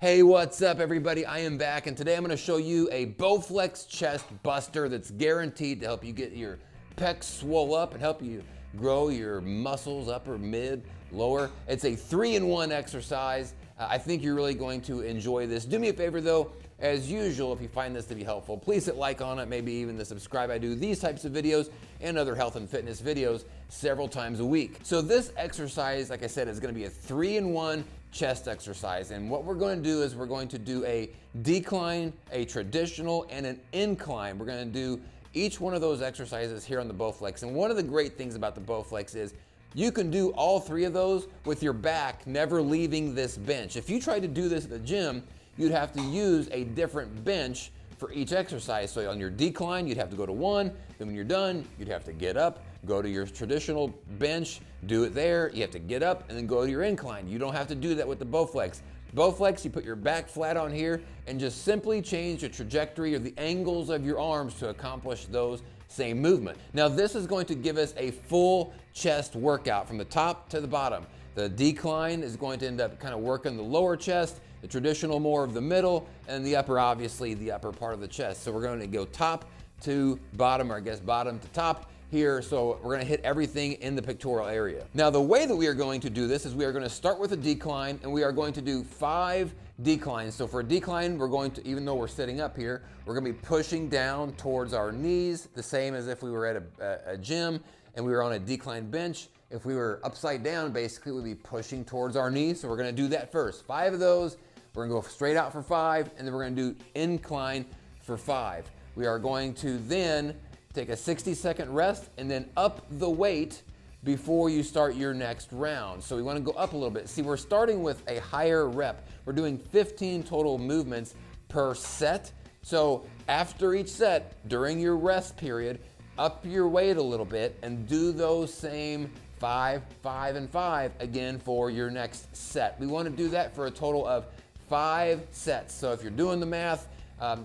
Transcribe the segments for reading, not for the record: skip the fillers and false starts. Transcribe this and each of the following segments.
Hey, what's up everybody? I am back and today I'm gonna show you a Bowflex Chest Buster that's guaranteed to help you get your pecs swole up and help you grow your muscles, upper, mid, lower. It's a 3-in-1 exercise. I think you're really going to enjoy this. Do me a favor though, as usual, if you find this to be helpful, please hit like on it, maybe even the subscribe. I do these types of videos and other health and fitness videos several times a week. So this exercise, like I said, is gonna be a 3-in-1 chest exercise. And what we're going to do is we're going to do a decline, a traditional, and an incline. We're going to do each one of those exercises here on the Bowflex. And one of the great things about the Bowflex is you can do all three of those with your back never leaving this bench. If you tried to do this at the gym, you'd have to use a different bench for each exercise. So on your decline, you'd have to go to one. Then when you're done, you'd have to get up, go to your traditional bench, do it there. You have to get up and then go to your incline. You don't have to do that with the Bowflex. Bowflex, you put your back flat on here and just simply change the trajectory or the angles of your arms to accomplish those same movement. Now this is going to give us a full chest workout from the top to the bottom. The decline is going to end up kind of working the lower chest, the traditional more of the middle, and the upper, obviously the upper part of the chest. So we're going to go top to bottom, or I guess bottom to top here. So we're gonna hit everything in the pectoral area. Now the way that we are going to do this is we are gonna start with a decline and we are going to do 5 declines. So for a decline, we're going to, even though we're sitting up here, we're gonna be pushing down towards our knees, the same as if we were at a gym and we were on a decline bench. If we were upside down, basically we'd be pushing towards our knees. So we're gonna do that first. 5 of those, we're gonna go straight out for 5, and then we're gonna do incline for 5. We are going to then take a 60-second rest and then up the weight before you start your next round. So we want to go up a little bit. See, we're starting with a higher rep. We're doing 15 total movements per set. So after each set, during your rest period, up your weight a little bit and do those same 5, 5, and 5 again for your next set. We want to do that for a total of 5 sets. So if you're doing the math,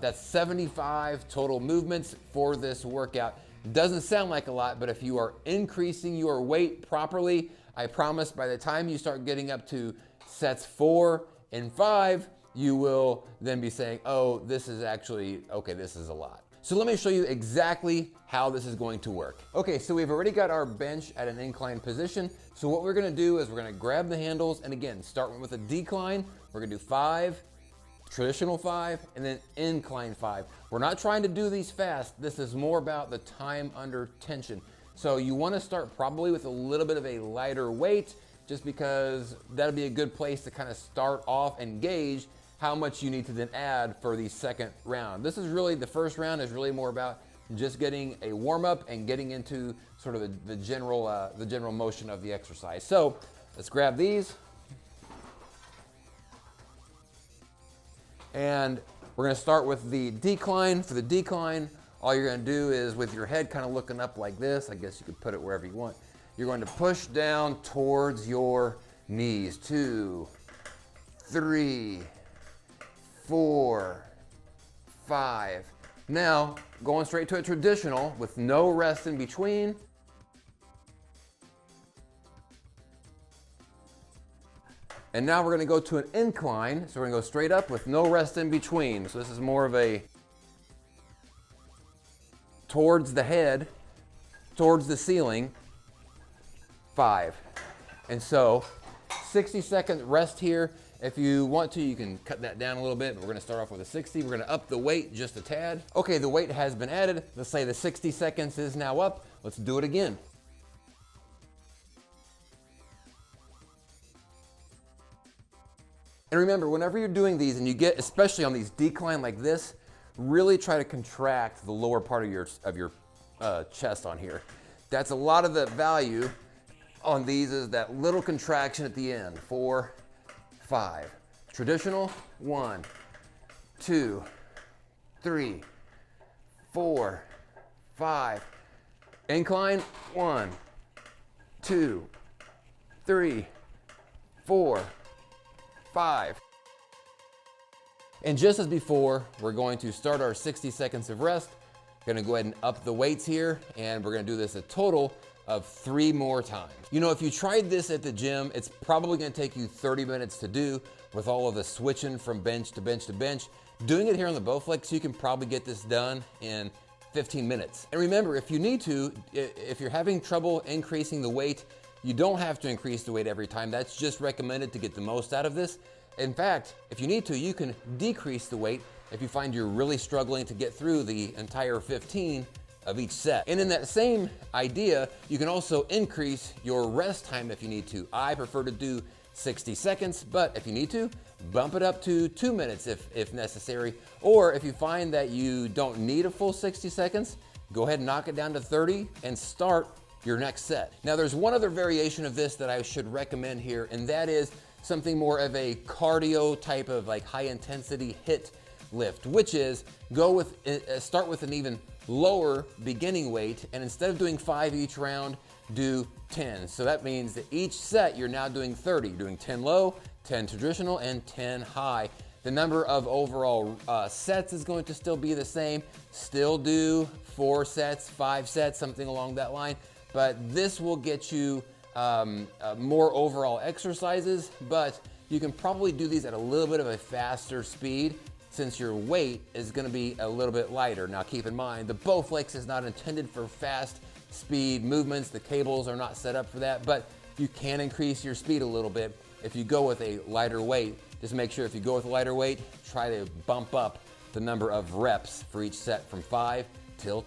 that's 75 total movements for this workout. Doesn't sound like a lot, but if you are increasing your weight properly, I promise by the time you start getting up to sets 4 and 5, you will then be saying, oh, this is actually, okay, this is a lot. So let me show you exactly how this is going to work. Okay, so we've already got our bench at an inclined position. So what we're gonna do is we're gonna grab the handles and again, start with a decline. We're gonna do 5, traditional 5, and then incline 5. We're not trying to do these fast. This is more about the time under tension. So you want to start probably with a little bit of a lighter weight, just because that'll be a good place to kind of start off and gauge how much you need to then add for the second round. This is really, the first round is really more about just getting a warm up and getting into sort of the general motion of the exercise. So let's grab these. And we're gonna start with the decline. For the decline, all you're gonna do is with your head kind of looking up like this, I guess you could put it wherever you want. You're going to push down towards your knees. 2, 3, 4, 5. Now, going straight to a traditional with no rest in between. And now we're gonna go to an incline. So we're gonna go straight up with no rest in between. So this is more of a towards the head, towards the ceiling, 5. And so 60-second rest here. If you want to, you can cut that down a little bit, but we're gonna start off with a 60. We're gonna up the weight just a tad. Okay, the weight has been added. Let's say the 60 seconds is now up. Let's do it again. And remember, whenever you're doing these and you get, especially on these decline like this, really try to contract the lower part of your chest on here. That's a lot of the value on these, is that little contraction at the end. 4, 5. Traditional, 1, 2, 3, 4, 5. Incline, 1, 2, 3, 4, 5. And just as before, we're going to start our 60 seconds of rest. Gonna go ahead and up the weights here, and we're gonna do this a total of 3 more times. You know, if you tried this at the gym, it's probably gonna take you 30 minutes to do. with all of the switching from bench to bench to bench. Doing it here on the Bowflex, you can probably get this done in 15 minutes. And remember, if you need to, if you're having trouble increasing the weight, you don't have to increase the weight every time. That's just recommended to get the most out of this. In fact, if you need to, you can decrease the weight if you find you're really struggling to get through the entire 15 of each set. And in that same idea, you can also increase your rest time if you need to. I prefer to do 60 seconds, but if you need to, bump it up to 2 minutes if necessary. Or if you find that you don't need a full 60 seconds, go ahead and knock it down to 30 and start your next set. Now there's one other variation of this that I should recommend here, and that is something more of a cardio type of like high intensity HIIT lift, which is start with an even lower beginning weight, and instead of doing 5 each round, do 10. So that means that each set you're now doing 30. You're doing 10 low, 10 traditional, and 10 high. The number of overall sets is going to still be the same. Still do 4 sets, 5 sets, something along that line. But this will get you more overall exercises, but you can probably do these at a little bit of a faster speed since your weight is gonna be a little bit lighter. Now keep in mind, the Bowflex is not intended for fast speed movements. The cables are not set up for that, but you can increase your speed a little bit if you go with a lighter weight. Just make sure if you go with a lighter weight, try to bump up the number of reps for each set from 5 to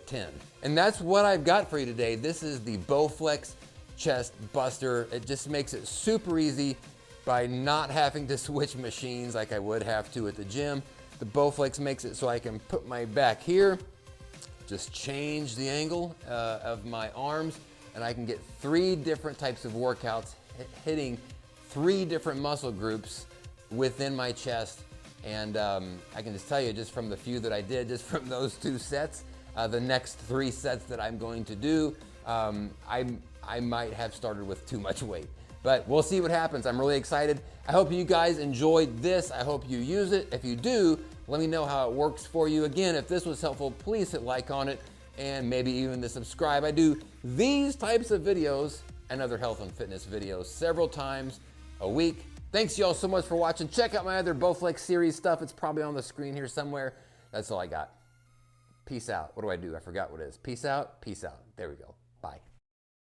10. And that's what I've got for you today. This is the Bowflex Chest Buster. It just makes it super easy by not having to switch machines like I would have to at the gym. The Bowflex makes it so I can put my back here, just change the angle of my arms, and I can get 3 different types of workouts hitting 3 different muscle groups within my chest. And I can just tell you, just from the few that I did, just from those 2 sets, the next 3 sets that I'm going to do, I might have started with too much weight. But we'll see what happens. I'm really excited. I hope you guys enjoyed this. I hope you use it. If you do, let me know how it works for you. Again, if this was helpful, please hit like on it and maybe even the subscribe. I do these types of videos and other health and fitness videos several times a week. Thanks y'all so much for watching. Check out my other Bowflex series stuff. It's probably on the screen here somewhere. That's all I got. Peace out. What do? I forgot what it is. Peace out. Peace out. There we go. Bye.